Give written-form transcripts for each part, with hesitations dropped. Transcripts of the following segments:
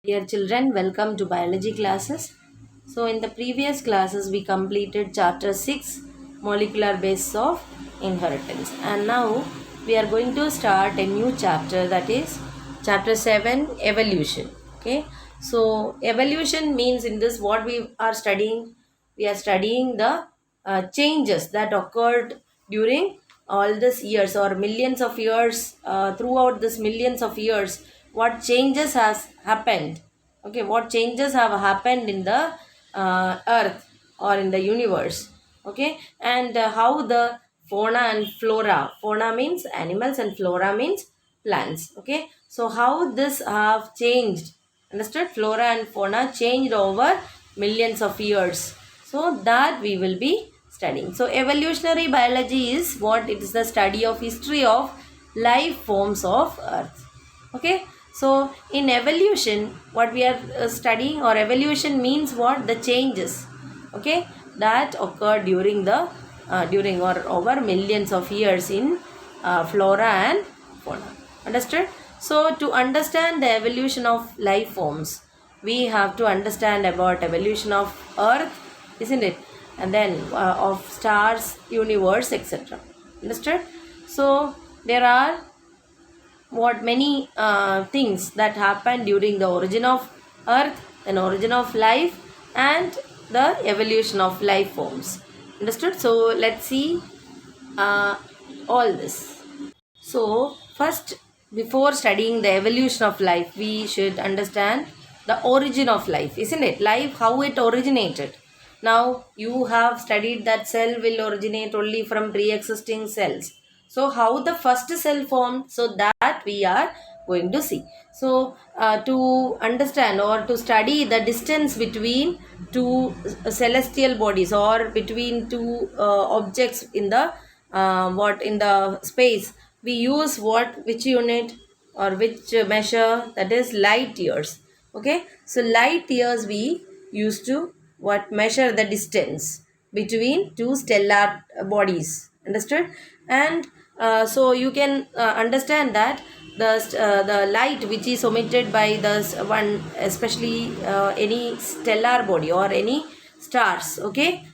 Dear children, welcome to biology classes. So, in the previous classes, we completed chapter 6 molecular basis of inheritance, and now we are going to start a new chapter, that is chapter 7 evolution. Okay, so evolution means in this what we are studying, we are studying the changes that occurred during all these years or millions of years. Throughout this millions of years, what changes has happened, okay, what changes have happened in the earth or in the universe, okay, and how the fauna and flora means animals and flora means plants, okay, so how this have changed, understood, flora and fauna changed over millions of years, so that we will be studying. So evolutionary biology is what? It is the study of history of life forms of earth, okay. So in evolution, what we are studying, or evolution means what? The changes, okay, that occur during the during or over millions of years in flora and fauna, understood. So to understand the evolution of life forms, we have to understand about evolution of earth, isn't it, and then of stars, universe, etc., understood. So there are what many things that happened during the origin of earth and origin of life and the evolution of life forms, understood. So let's see uh, all this. So first, before studying the evolution of life, we should understand the origin of life, isn't it? Life, how it originated. Now you have studied that cell will originate only from pre-existing cells. So how the first cell formed, so that we are going to see. So to understand or to study the distance between two celestial bodies or between two objects in the what in the space, we use what, which unit or which measure, that is light years, okay. So light years we used to what? Measure the distance between two stellar bodies, understood. And so you can understand that the light which is emitted by the one, especially any stellar body or any stars, okay,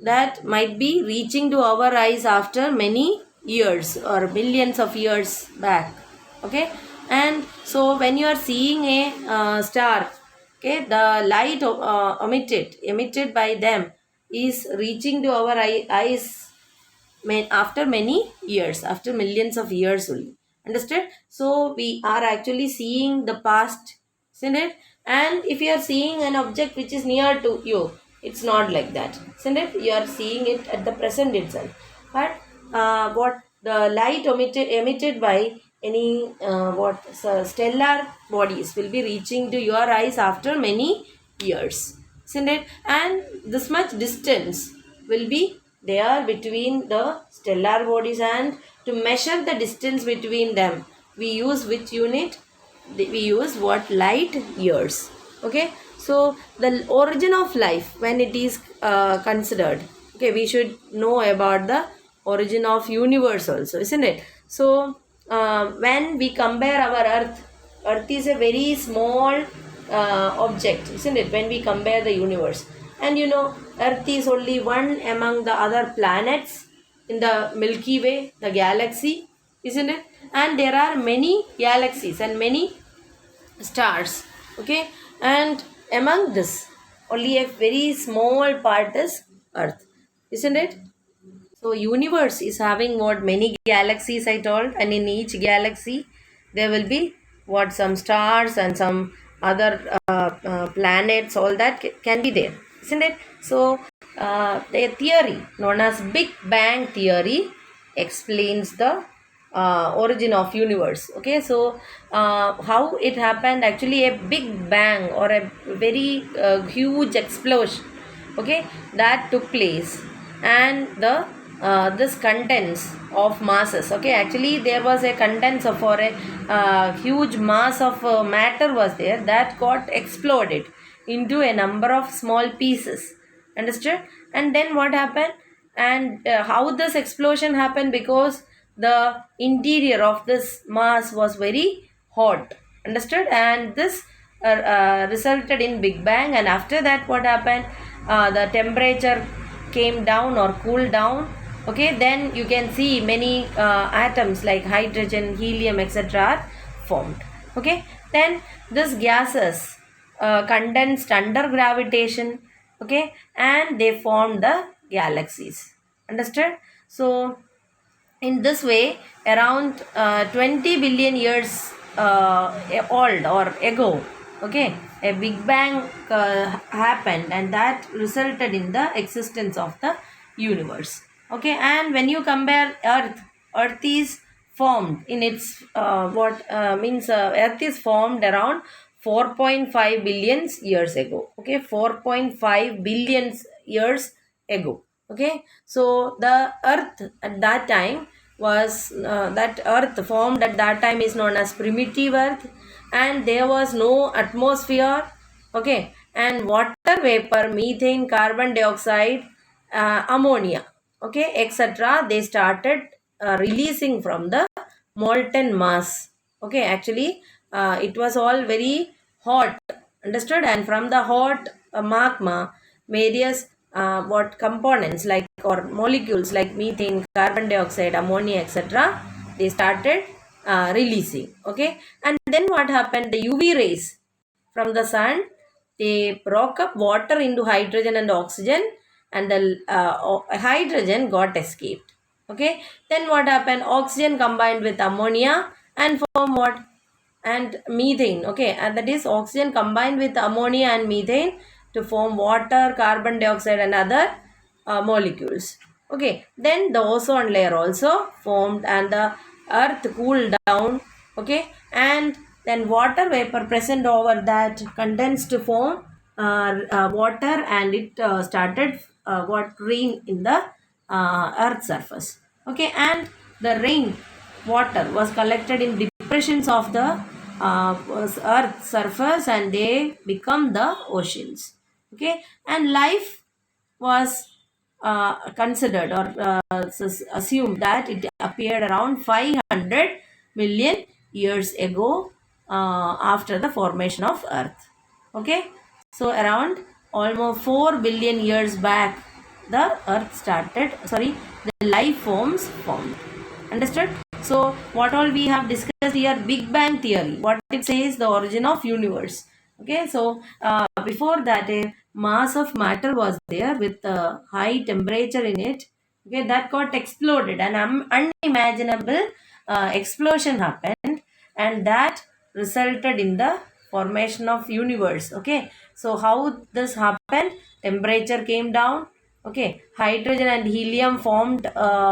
that might be reaching to our eyes after many years or millions of years back, okay. And so when you are seeing a star, okay, the light emitted by them is reaching to our eyes after many years, after millions of years only, understood. So we are actually seeing the past, isn't it? And if you are seeing an object which is near to you, it's not like that, isn't it? You are seeing it at the present itself. But what the light emitted by any stellar bodies will be reaching to your eyes after many years, isn't it? And this much distance will be there between the stellar bodies, and to measure the distance between them, we use which unit? We use what? Light years, okay. So the origin of life, when it is considered, okay, we should know about the origin of universe also, isn't it? So when we compare our earth is a very small object, isn't it, when we compare the universe. And you know, earth is only one among the other planets in the Milky Way, the galaxy, isn't it? And there are many galaxies and many stars, okay. And among this, only a very small part is earth, isn't it? So universe is having what? Many galaxies I told, and in each galaxy there will be what? Some stars and some other planets, all that can be there, isn't it? So the theory known as Big Bang theory explains the origin of universe, okay. So how it happened? Actually a big bang or a very huge explosion, okay, that took place. And the this contents of masses, okay, actually there was a contents of, or a huge mass of matter was there, that got exploded into a number of small pieces, understood. And then what happened? And how this explosion happened? Because the interior of this mass was very hot, understood. And this resulted in Big Bang, and after that what happened, the temperature came down or cooled down. Okay, then you can see many atoms like hydrogen, helium, etc. are formed. Okay, then these gases condensed under gravitation. Okay, and they formed the galaxies. Understood? So in this way, around 20 billion years old or ago, okay, a Big Bang happened, and that resulted in the existence of the universe. Okay, and when you compare Earth is formed in its what means Earth is formed around 4.5 billion years ago. Okay, 4.5 billion years ago. Okay, so the Earth at that time was that Earth formed at that time is known as primitive Earth, and there was no atmosphere. Okay, and water vapor, methane, carbon dioxide, ammonia, okay, etc. They started releasing from the molten mass. Okay, actually it was all very hot. Understood? And from the hot magma, various what components like or molecules like methane, carbon dioxide, ammonia, etc. they started releasing. Okay, and then what happened? The UV rays from the sun, they broke up water into hydrogen and oxygen, and the hydrogen got escaped. Okay, then what happened? Oxygen combined with ammonia and form what? And methane. Okay, and that is oxygen combined with ammonia and methane to form water, carbon dioxide, and other molecules. Okay, then the ozone layer also formed, and the earth cooled down. Okay, and then water vapor present over that condensed to form water, and it started what rain in the earth surface. Okay, and the rain water was collected in depressions of the earth surface, and they become the oceans. Okay, and life was considered or assumed that it appeared around 500 million years ago after the formation of earth. Okay, so around almost 4 billion years back the earth started, sorry, the life forms formed. Understood? So what all we have discussed here, Big Bang theory, what it says, the origin of universe. Okay, so before that a mass of matter was there with a high temperature in it. Okay, that got exploded, and unimaginable explosion happened, and that resulted in the formation of universe. Okay, so how this happened? Temperature came down. Okay, hydrogen and helium formed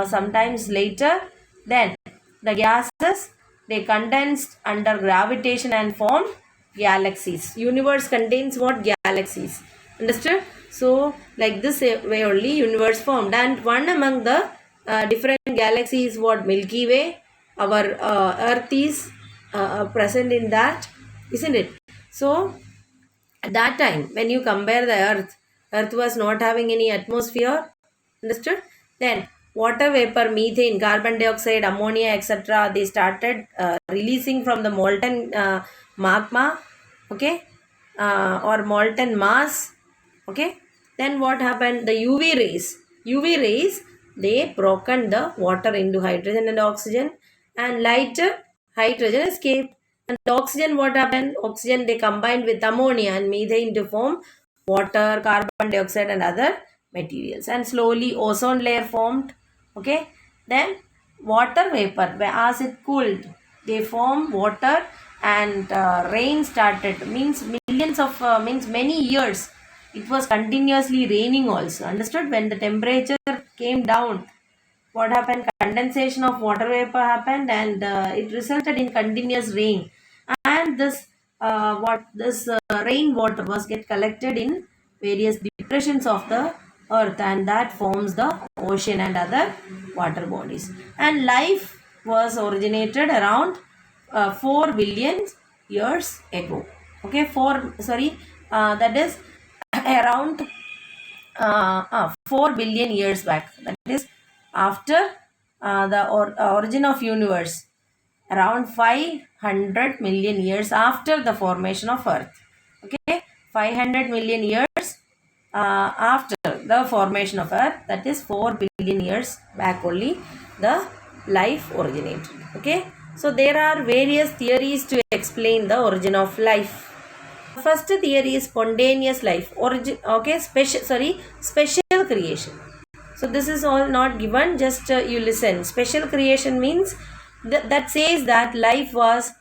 sometimes later. Then the gases, they condensed under gravitation and formed galaxies. Universe contains what? Galaxies. Understood? So like this way only universe formed, and one among the different galaxies what? Milky Way. Our earth is present in that, isn't it? So at that time when you compare the earth was not having any atmosphere. Understood? Then water vapor, methane, carbon dioxide, ammonia, etc. they started releasing from the molten magma. Okay, or molten mass. Okay, then what happened? The UV rays they broken the water into hydrogen and oxygen, and lighter hydrogen escaped, and oxygen, what happened? Oxygen they combined with ammonia and methane to form water, carbon dioxide, and other materials, and slowly ozone layer formed. Okay, then water vapor, as it cooled, they form water, and rain started, means millions of means many years it was continuously raining also. Understood? When the temperature came down, what happened? Condensation of water vapor happened, and it resulted in continuous rain, and this what this rainwater was get collected in various depressions of the earth, and that forms the ocean and other water bodies, and life was originated around 4 billion years ago. Okay, 4, sorry, that is around 4 billion years back, that is after the origin of universe. around 500 million years after the formation of Earth. Okay, 500 million years after the formation of Earth, that is 4 billion years back only, the life originated. Okay, so there are various theories to explain the origin of life. First theory is spontaneous life origin. Okay, special creation. So this is all not given, just you listen. Special creation means that says that life was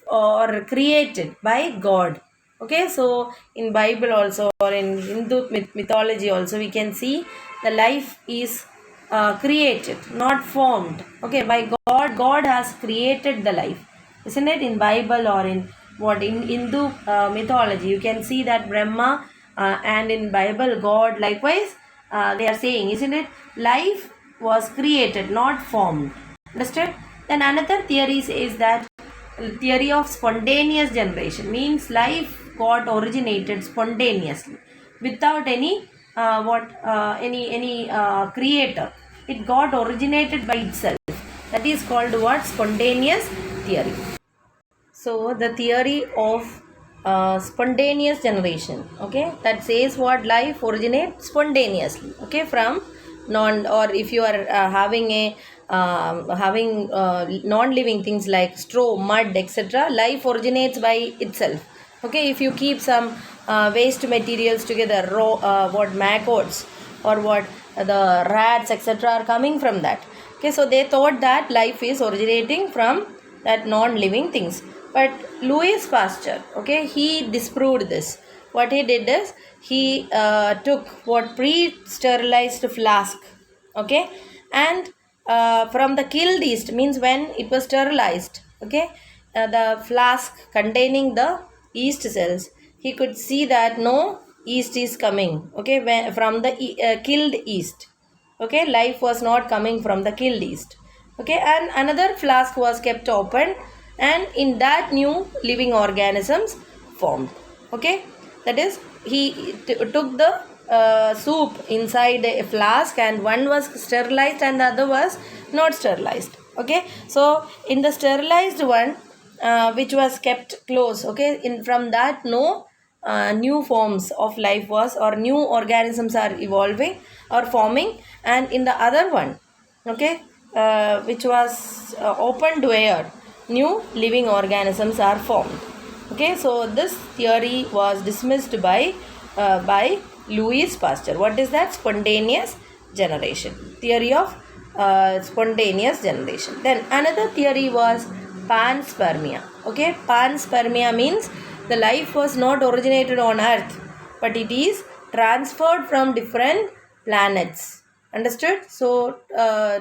or created by God. Okay, so in Bible also or in Hindu mythology also we can see the life is created, not formed. Okay, by God. God has created the life, isn't it? In Bible or in what in Hindu mythology you can see that Brahma and in Bible God likewise they are saying, isn't it? Life was created, not formed. Understood? Then another theory says that theory of spontaneous generation means life got originated spontaneously without any creator. It got originated by itself. That is called what? Spontaneous theory. So the theory of spontaneous generation, okay, that says what? Life originates spontaneously, okay, from non, or if you are having a non-living things like straw, mud, etc., life originates by itself. Okay, if you keep some waste materials together, raw what maggots or what the rats, etc., are coming from that. Okay, so they thought that life is originating from that non-living things. But Louis Pasteur, okay, he disproved this. What he did is he took what pre-sterilized flask, okay, and from the killed yeast, means when it was sterilized, okay, the flask containing the yeast cells, he could see that no yeast is coming, okay, from the killed yeast. Okay, life was not coming from the killed yeast. Okay, and another flask was kept open, and in that new living organisms formed. Okay, that is he took the soup inside a flask, and one was sterilized and the other was not sterilized. Okay, so in the sterilized one, which was kept close, okay, in from that no new forms of life was, or new organisms are evolving or forming, and in the other one, okay, which was open to air, new living organisms are formed. Okay, so this theory was dismissed by Louis Pasteur. What is that? Spontaneous generation, theory of spontaneous generation. Then another theory was panspermia. Okay, panspermia means the life was not originated on Earth, but it is transferred from different planets. Understood? So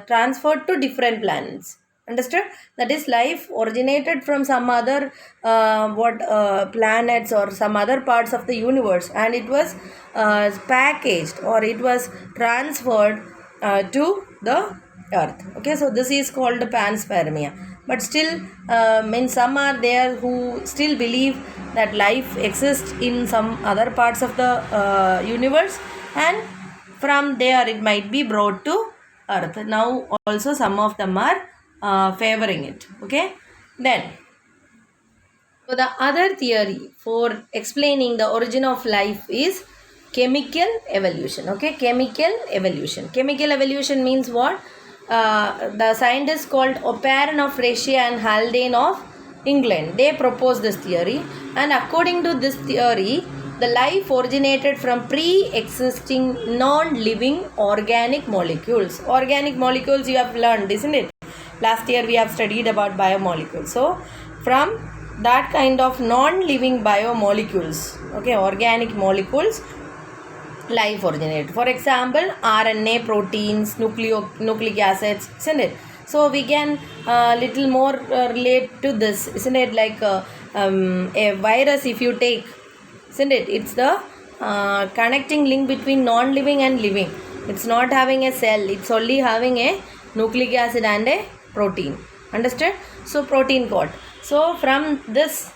transferred to different planets. Understood? That is, life originated from some other planets or some other parts of the universe, and it was packaged or it was transferred to the Earth. Okay, so this is called panspermia. But still, some are there who still believe that life exists in some other parts of the universe, and from there it might be brought to Earth. Now also some of them are favoring it. Okay, then so the other theory for explaining the origin of life is chemical evolution. Okay, chemical evolution. Chemical evolution means what? The scientists called Oparin of Russia and Haldane of England, they proposed this theory, and according to this theory, the life originated from pre-existing non-living organic molecules. Organic molecules you have learned, isn't it? Last year we have studied about biomolecules. So from that kind of non-living biomolecules, okay, organic molecules, life originated. For example, RNA, proteins, nucleic acids, isn't it? So we can little more relate to this, isn't it? Like a virus, if you take, isn't it? It's the connecting link between non-living and living. It's not having a cell, it's only having a nucleic acid and a protein. Understood? So protein code. So from this,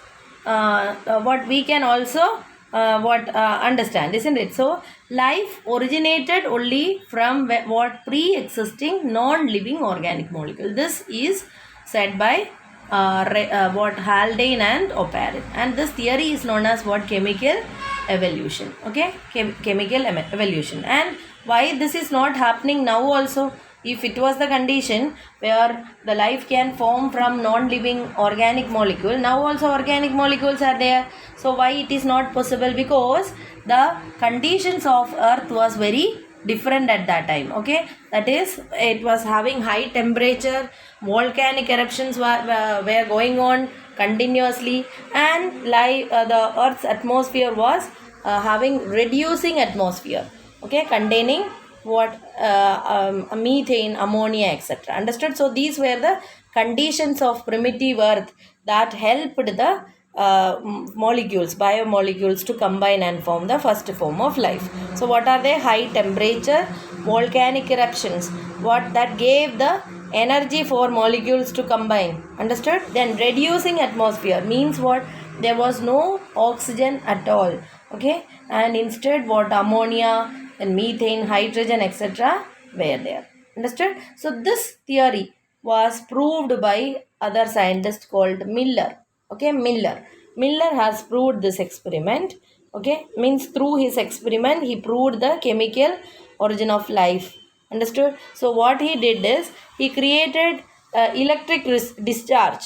what we can also understand, isn't it? So life originated only from what? Pre-existing non-living organic molecule. This is said by what Haldane and Oparin. And this theory is known as what? Chemical evolution. Okay, chemical evolution. And why this is not happening now also? If it was the condition where the life can form from non-living organic molecule, now also organic molecules are there. So why it is not possible? Because the conditions of earth was very different at that time. Okay, that is, it was having high temperature, volcanic eruptions were going on continuously, and the earth's atmosphere was having reducing atmosphere, okay, containing what methane, ammonia, etc. Understood? So these were the conditions of primitive earth that helped the molecules, biomolecules, to combine and form the first form of life. So what are they? High temperature, volcanic eruptions, what that gave the energy for molecules to combine. Understood? Then reducing atmosphere means what? There was no oxygen at all, okay, and instead what? Ammonia and methane, hydrogen, etc. were there. Understood? So this theory was proved by other scientist called Miller. Okay, Miller has proved this experiment. Okay, means through his experiment he proved the chemical origin of life. Understood? So what he did is he created electric discharge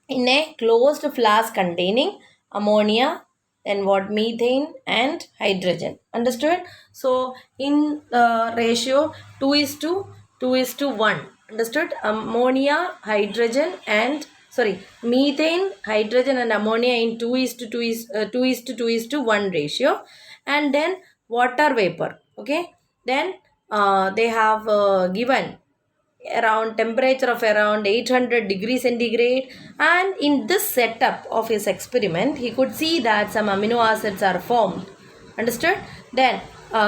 in a closed flask containing ammonia, then what? Methane and hydrogen. Understood? So in ratio 2 is to 2 is to 1. Understood? Ammonia, hydrogen, and methane, hydrogen, and ammonia in 2 is to 2 is 2 is to 2 is to 1 ratio, and then water vapor. Okay, then they have given around temperature of around 800 degrees centigrade, and in this setup of his experiment he could see that some amino acids are formed. Understood? Then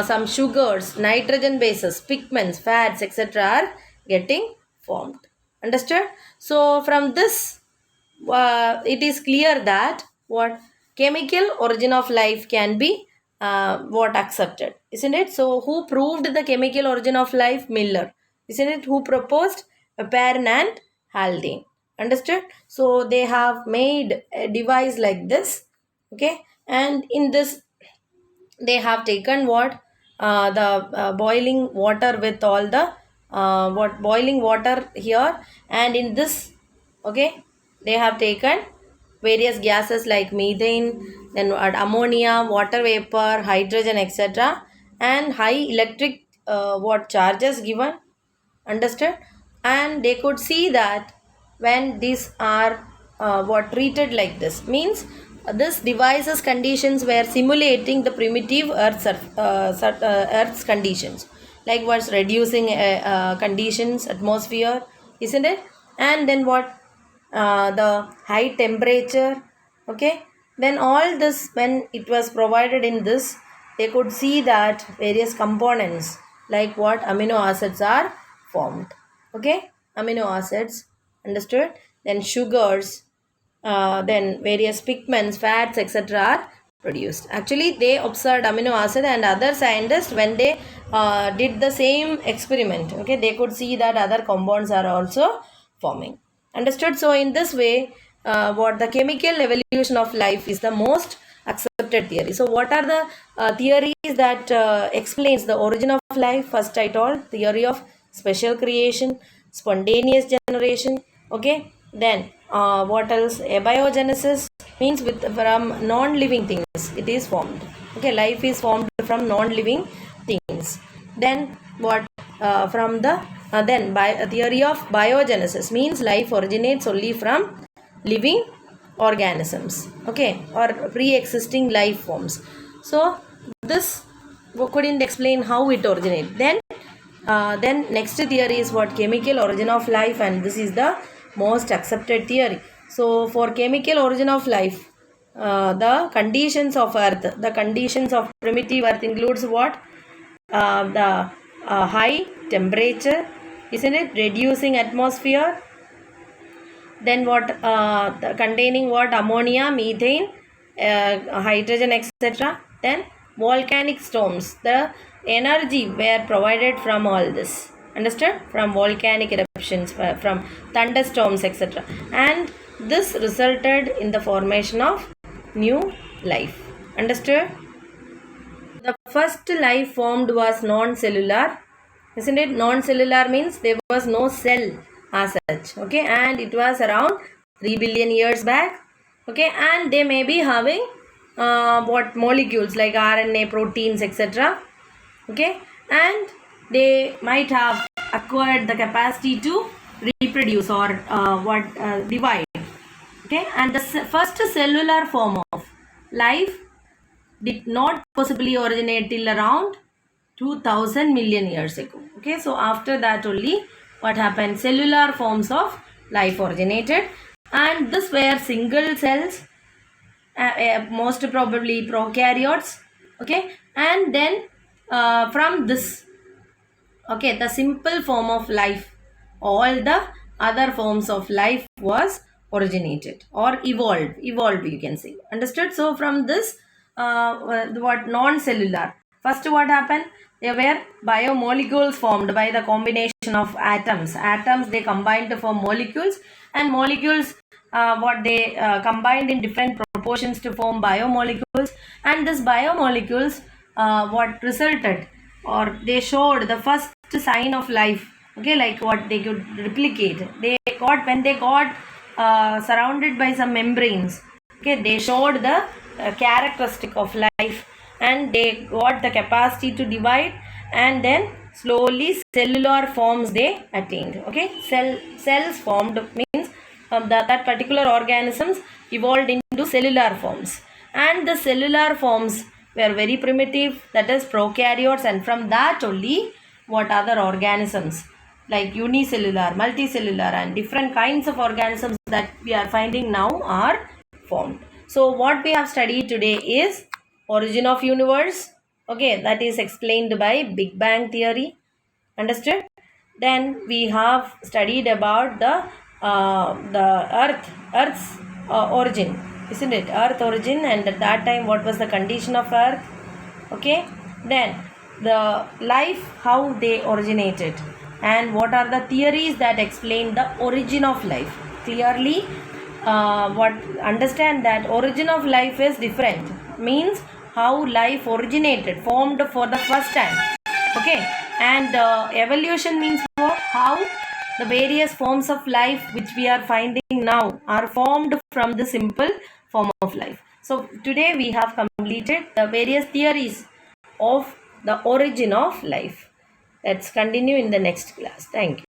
some sugars, nitrogen bases, pigments, fats, etc. are getting formed. Understood? So from this it is clear that what? Chemical origin of life can be what? Accepted, isn't it? So who proved the chemical origin of life? Miller, isn't it? Who proposed? Oparin and Haldane. Understood? So they have made a device like this, okay, and in this they have taken what? The boiling water with all the what? Boiling water here, and in this, okay, they have taken various gases like methane, then ammonia, water vapor, hydrogen, etc., and high electric what? Charges given. Understood? And they could see that when these are what? Treated like this, means this device's conditions were simulating the primitive earth's conditions, like what's? Reducing conditions, atmosphere, isn't it? And then what? The high temperature, okay, then all this, when it was provided in this, they could see that various components like what? Amino acids are formed, okay, amino acids. Understood? Then sugars, then various pigments, fats, etc. are produced. Actually they observed amino acid, and other scientists, when they did the same experiment, okay, they could see that other compounds are also forming. Understood? So in this way what? The chemical evolution of life is the most accepted theory. So what are the theories that explains the origin of life? First I told theory of special creation, spontaneous generation, okay, then what else? Abiogenesis means from non-living things it is formed, okay, life is formed from non-living things. Then what? From the then by theory of biogenesis means life originates only from living organisms, okay, or pre-existing life forms. So this couldn't explain how it originates. Then next theory is what? Chemical origin of life, and this is the most accepted theory. So for chemical origin of life, the conditions of earth, the conditions of primitive earth includes what? The high temperature, isn't it? Reducing atmosphere, then what? Containing what? Ammonia, methane, hydrogen, etc. Then volcanic storms, the energy were provided from all this. Understood? From volcanic eruptions, from thunderstorms, etc. And this resulted in the formation of new life. Understood? The first life formed was non-cellular, isn't it? Non-cellular means there was no cell as such, okay, and it was around 3 billion years back, okay, and they may be having what molecules like RNA, proteins, etc., okay, and they might have acquired the capacity to reproduce or divide, okay, and the first cellular form of life did not possibly originate till around 2000 million years ago. Okay, so after that only what happened, cellular forms of life originated, and this were single cells, most probably prokaryotes. Okay, and then from this, okay, the simple form of life, all the other forms of life was originated or evolved, you can say. Understood? So from this, what non-cellular, first what happened, there were biomolecules formed by the combination of atoms they combined to form molecules, and molecules what they combined in different proportions to form biomolecules, and this biomolecules what resulted, or they showed the first sign of life, okay, like what they could replicate. They got, when they got surrounded by some membranes, okay, they showed the characteristic of life, and they got the capacity to divide, and then slowly cellular forms they attained. Okay, cells formed means that particular organisms evolved into cellular forms, and the cellular forms were very primitive, that is prokaryotes, and from that only what other organisms like unicellular, multicellular, and different kinds of organisms that we are finding now are formed. So what we have studied today is origin of universe, okay, that is explained by Big Bang theory. Understood? Then we have studied about the earth's origin, isn't it? Earth origin, and at that time what was the condition of earth, okay. Then the life, how they originated, and what are the theories that explain the origin of life. Clearly what understand that origin of life is different, means how life originated, formed for the first time, okay, and evolution means what, how the various forms of life which we are finding now are formed from the simple form of life. So today we have completed the various theories of the origin of life. Let's continue in the next class. Thank you.